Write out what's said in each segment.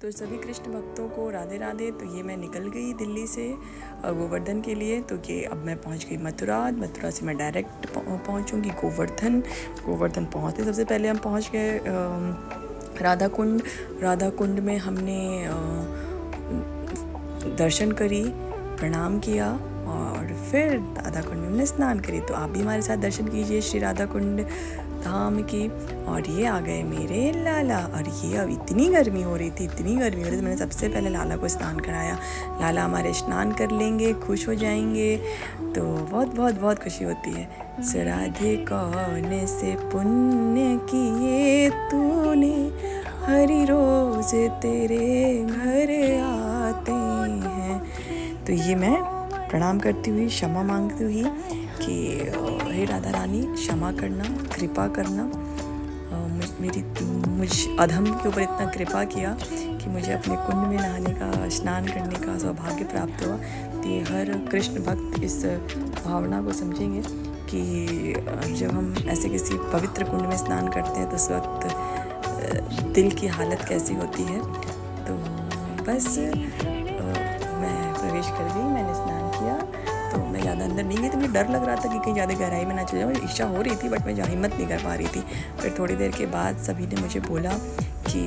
तो सभी कृष्ण भक्तों को राधे राधे। तो ये मैं निकल गई दिल्ली से गोवर्धन के लिए। तो ये अब मैं पहुंच गई मथुरा से मैं डायरेक्ट पहुंचूंगी गोवर्धन पहुंचते सबसे पहले हम पहुंच गए राधा कुंड में हमने दर्शन करी, प्रणाम किया और फिर राधा कुंड में हमने स्नान करी। तो आप भी हमारे साथ दर्शन कीजिए श्री राधा कुंड धाम की। और ये आ गए मेरे लाला। और ये अब इतनी गर्मी हो रही थी तो मैंने सबसे पहले लाला को स्नान कराया। लाला हमारे स्नान कर लेंगे, खुश हो जाएंगे, तो बहुत बहुत बहुत खुशी होती है। राधे कौन से पुण्य किए तूने, हरि रोज तेरे घर आते हैं। तो ये मैं प्रणाम करती हुई, क्षमा मांगती हुई कि हे राधा रानी क्षमा करना, कृपा करना, मुझ अधम के ऊपर इतना कृपा किया कि मुझे अपने कुंड में नहाने का, स्नान करने का सौभाग्य प्राप्त हुआ। तो ये हर कृष्ण भक्त इस भावना को समझेंगे कि जब हम ऐसे किसी पवित्र कुंड में स्नान करते हैं तो उस वक्त दिल की हालत कैसी होती है। तो बस मैं प्रवेश कर गई, मैंने स्नान किया। तो मैं ज़्यादा अंदर नहीं गई, तो मुझे डर लग रहा था कि कहीं ज़्यादा गहराई में ना चले जाऊँ। इच्छा हो रही थी बट मैं हिम्मत नहीं कर पा रही थी। फिर थोड़ी देर के बाद सभी ने मुझे बोला कि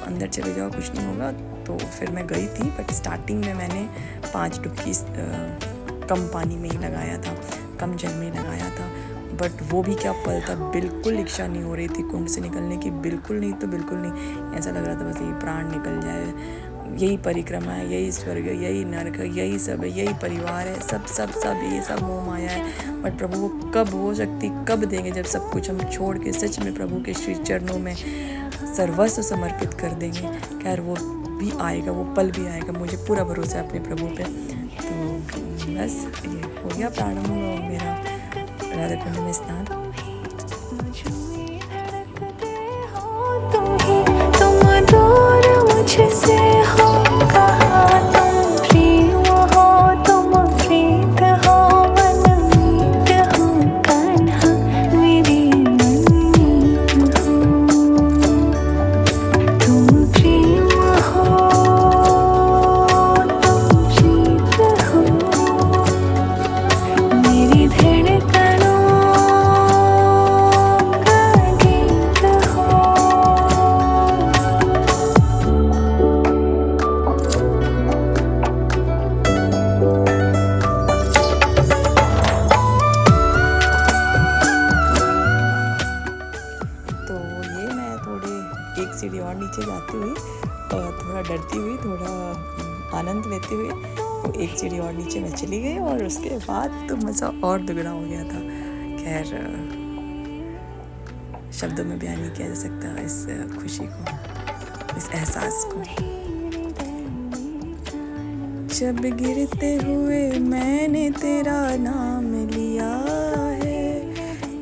अंदर चले जाओ, कुछ नहीं होगा। तो फिर मैं गई थी, बट स्टार्टिंग में मैंने 5 डुबकी कम पानी में ही लगाया था, कम जल में लगाया था। बट वो भी क्या पल था, बिल्कुल इच्छा नहीं हो रही थी कुंड से निकलने की, बिल्कुल नहीं। ऐसा लग रहा था बस ये प्राण निकल जाए, यही परिक्रमा है, यही स्वर्ग है, यही नरक है, यही सब है, यही परिवार है, सब ये सब मोह माया है। बट प्रभु वो कब वो शक्ति कब देंगे, जब सब कुछ हम छोड़ के सच में प्रभु के श्री चरणों में सर्वस्व समर्पित कर देंगे। खैर वो भी आएगा, वो पल भी आएगा, मुझे पूरा भरोसा है अपने प्रभु पे। तो बस ये हो गया प्रारंभ मेरा राधा कुंड में स्नान। तुम दूर मुझसे हो, कहा तुम प्रेम हो, तुम प्रीत हो, मनमीत हो, कान्हा मेरी मनमीत हो। तुम प्रेम हो, तुम प्रीत हो, मेरी धड़कनों का गीत हो। तो ये मैं एक सीढ़ी और नीचे जाती हुई, थोड़ा डरती हुई, थोड़ा आनंद लेते हुए, तो एक सीढ़ी और नीचे मैं चली गई। और उसके बाद तो मज़ा और दुगना हो गया था। खैर शब्दों में बयान नहीं किया जा सकता इस खुशी को, इस एहसास को। जब गिरते हुए मैंने तेरा नाम लिया है,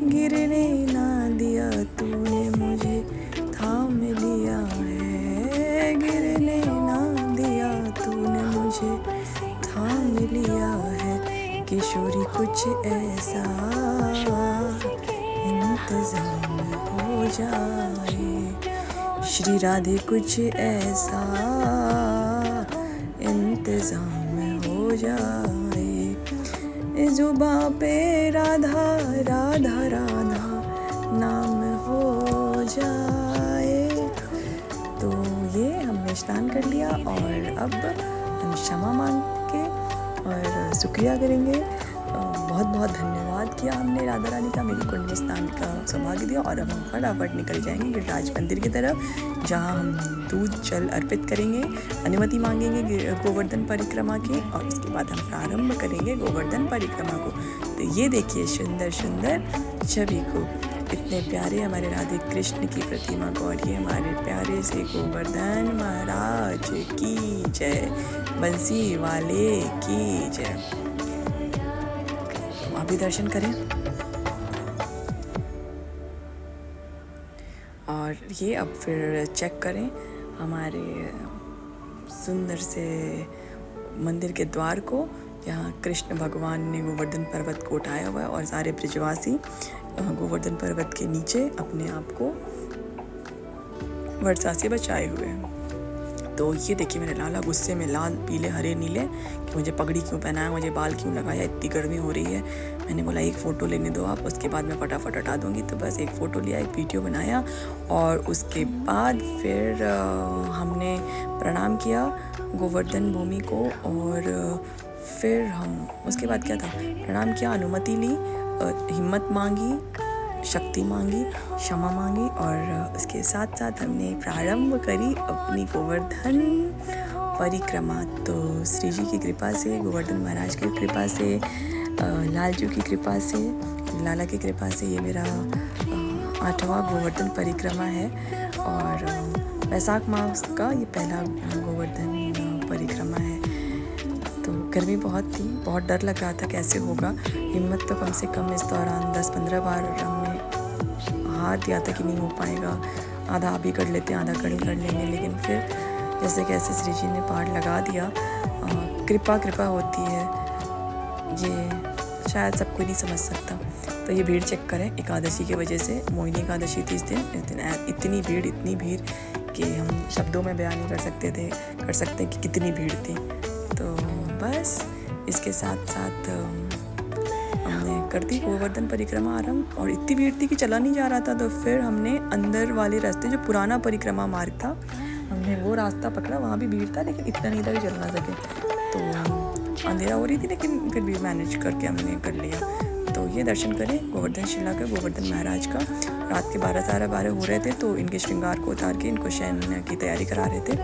गिरने ना दिया तूने मुझे थाम लिया है, गिरने ना दिया तूने मुझे थाम लिया है। किशोरी कुछ ऐसा इंतजाम हो जाए, श्री राधे कुछ ऐसा इंतजाम हो जाए, जुबां पे राधा राधा राधा नाम हो जाए। तो ये हमने स्नान कर लिया और अब हम क्षमा मांग के और शुक्रिया करेंगे। बहुत बहुत धन्यवाद किया हमने राधा रानी का, मेरी कुंड में स्नान का सौभाग्य दिया। और अब हम फटाफट निकल जाएंगे गिरिराज मंदिर की तरफ, जहाँ हम दूध जल अर्पित करेंगे, अनुमति मांगेंगे गोवर्धन परिक्रमा की, और उसके बाद हम प्रारंभ करेंगे गोवर्धन परिक्रमा को। तो ये देखिए सुंदर सुंदर छवि को, इतने प्यारे हमारे राधे कृष्ण की प्रतिमा को, और ये हमारे प्यारे से गोवर्धन महाराज की जय, बंसी वाले की जय। आप भी दर्शन करें। और ये अब फिर चेक करें हमारे सुंदर से मंदिर के द्वार को, जहाँ कृष्ण भगवान ने गोवर्धन पर्वत को उठाया हुआ है और सारे ब्रजवासी गोवर्धन पर्वत के नीचे अपने आप को वर्षा से बचाए हुए हैं। तो ये देखिए मेरा लाला गुस्से में लाल पीले हरे नीले कि मुझे पगड़ी क्यों पहनाया, मुझे बाल क्यों लगाया, इतनी गर्मी हो रही है। मैंने बोला एक फ़ोटो लेने दो आप, उसके बाद मैं फटाफट हटा दूँगी। तो बस एक फ़ोटो लिया, एक वीडियो बनाया और उसके बाद फिर हमने प्रणाम किया गोवर्धन भूमि को। और फिर हम उसके बाद क्या था, प्रणाम किया, अनुमति ली, हिम्मत मांगी, शक्ति मांगी, क्षमा मांगी और उसके साथ साथ हमने प्रारंभ करी अपनी गोवर्धन परिक्रमा। तो श्री जी की कृपा से, गोवर्धन महाराज की कृपा से, लालजू की कृपा से, लाला की कृपा से ये मेरा 8वां गोवर्धन परिक्रमा है। और वैशाख मास का ये पहला गोवर्धन परिक्रमा है। तो गर्मी बहुत थी, बहुत डर लग रहा था कैसे होगा। हिम्मत तो कम से कम इस दौरान 10-15 बार हमने हार दिया था कि नहीं हो पाएगा, आधा आप ही कर लेते हैं, आधा कर लेंगे। लेकिन फिर जैसे कैसे श्री जी ने पार लगा दिया। कृपा होती है, ये शायद सब कोई नहीं समझ सकता। तो ये भीड़ चेक करें, एकादशी की वजह से, मोहिनी एकादशी थी इस दिन इतनी भीड़ कि हम शब्दों में बयान नहीं कर सकते कि कितनी भीड़ थी। तो बस इसके साथ साथ हमने कर दी गोवर्धन परिक्रमा आरंभ और इतनी भीड़ थी कि चला नहीं जा रहा था। तो फिर हमने अंदर वाले रास्ते, जो पुराना परिक्रमा मार्ग था, हमने वो रास्ता पकड़ा। वहाँ भी भीड़ था लेकिन इतना नहीं था कि चल ना सके। तो अंधेरा हो रही थी लेकिन फिर भी मैनेज करके हमने कर लिया। तो ये दर्शन करें गोवर्धन शिला का, गोवर्धन महाराज का। रात के 12 साढ़े 12 हो रहे थे तो इनके श्रृंगार को उतार के इनको शयन की तैयारी करा रहे थे।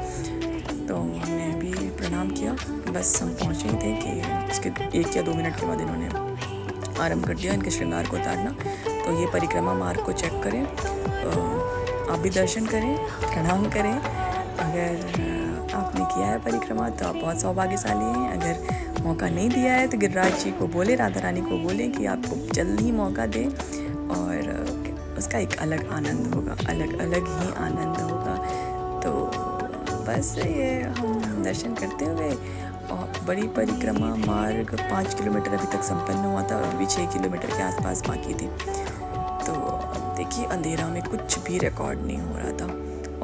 तो हमने भी प्रणाम किया। बस हम पहुँचे ही थे कि उसके 1 या 2 मिनट के बाद इन्होंने आरंभ कर दिया इनके श्रृंगार को उतारना। तो ये परिक्रमा मार्ग को चेक करें, आप भी दर्शन करें, प्रणाम करें। अगर आपने किया है परिक्रमा तो आप बहुत सौभाग्यशाली हैं। अगर मौका नहीं दिया है तो गिरिराज जी को बोले, राधा रानी को बोले कि आपको जल्द ही मौका दें और उसका एक अलग आनंद होगा, अलग ही आनंद होगा। तो बस ये हम दर्शन करते हुए और बड़ी परिक्रमा मार्ग 5 किलोमीटर अभी तक संपन्न हुआ था और अभी 6 किलोमीटर के आसपास बाकी थी। तो देखिए अंधेरा में कुछ भी रिकॉर्ड नहीं हो रहा था।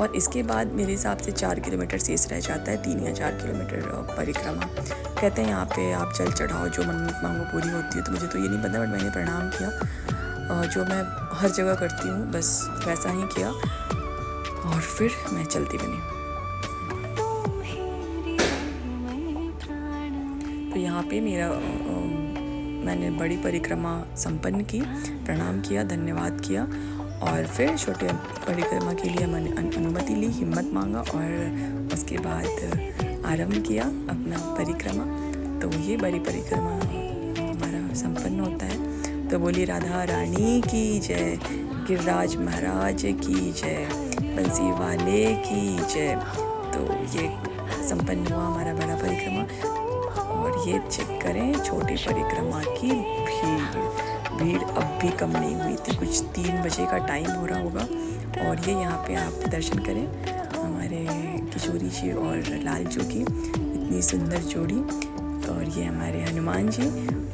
और इसके बाद मेरे हिसाब से 4 किलोमीटर शेष रह जाता है, 3 या 4 किलोमीटर परिक्रमा। कहते हैं यहाँ पे आप जल चढ़ाओ, जो मन्नत मांगो पूरी होती है। तो मुझे तो ये नहीं पता, बट मैंने प्रणाम किया, जो मैं हर जगह करती हूँ, बस वैसा ही किया और फिर मैं चलती बनी। तो यहाँ पे मैंने बड़ी परिक्रमा संपन्न की, प्रणाम किया, धन्यवाद किया और फिर छोटे परिक्रमा के लिए मैंने अनुमति ली, हिम्मत मांगा और उसके बाद आरंभ किया अपना परिक्रमा। तो ये बड़ी परिक्रमा हमारा संपन्न होता है। तो बोली राधा रानी की जय, गिरिराज महाराज की जय, बंसी वाले की जय। तो ये संपन्न हुआ हमारा बड़ा परिक्रमा। और ये चेक करें छोटी परिक्रमा की भीड़ अब भी कम नहीं हुई थी। कुछ 3 बजे का टाइम हो रहा होगा। और ये यहाँ पे आप दर्शन करें हमारे किशोरी जी और लालजू की इतनी सुंदर जोड़ी। और ये हमारे हनुमान जी।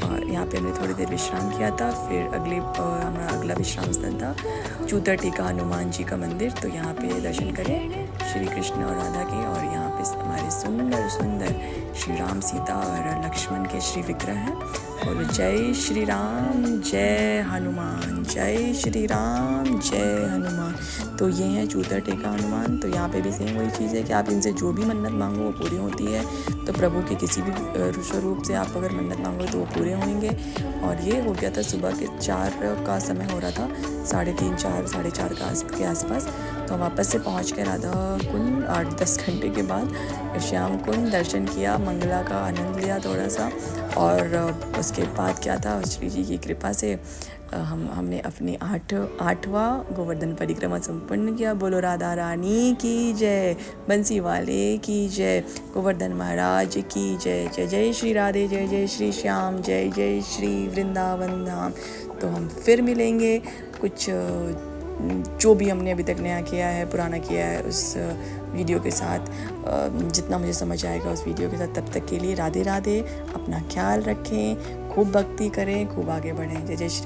और यहाँ पे हमने थोड़ी देर विश्राम किया था। फिर हमारा अगला विश्राम स्थल था चूतर टीका हनुमान जी का मंदिर। तो यहाँ पे दर्शन करें श्री कृष्ण और राधा के। और यहाँ पे हमारे सुंदर सुंदर श्री राम, सीता और लक्ष्मण के श्री विग्रह हैं। और जय श्री राम जय हनुमान, जय श्री राम जय हनुमान। तो ये हैं चूतर टेका हनुमान। तो यहाँ पे भी सेम वही चीज़ है कि आप इनसे जो भी मन्नत मांगो वो पूरी होती है। तो प्रभु के किसी भी स्वरूप से आप अगर मन्नत मांगो तो वो पूरे होंगे। और ये हो गया था सुबह के 4 का समय हो रहा था, 3:30 4 साढ़े 4 के आसपास। तो वापस से पहुँच के राधा कुंड 8-10 घंटे के बाद श्याम कुंड दर्शन किया, मंगला का आनंद लिया थोड़ा सा। और उसके बाद क्या था, श्री जी की कृपा से हमने अपनी 8वां गोवर्धन परिक्रमा संपन्न किया। बोलो राधा रानी की जय, बंसी वाले की जय, गोवर्धन महाराज की जय। जय जय श्री राधे, जय जय श्री श्याम, जय जय श्री वृंदावन धाम। तो हम फिर मिलेंगे कुछ जो भी हमने अभी तक नया किया है, पुराना किया है, उस वीडियो के साथ, जितना मुझे समझ आएगा उस वीडियो के साथ। तब तक के लिए राधे राधे, अपना ख्याल रखें, खूब भक्ति करें, खूब आगे बढ़ें। जय जय श्री।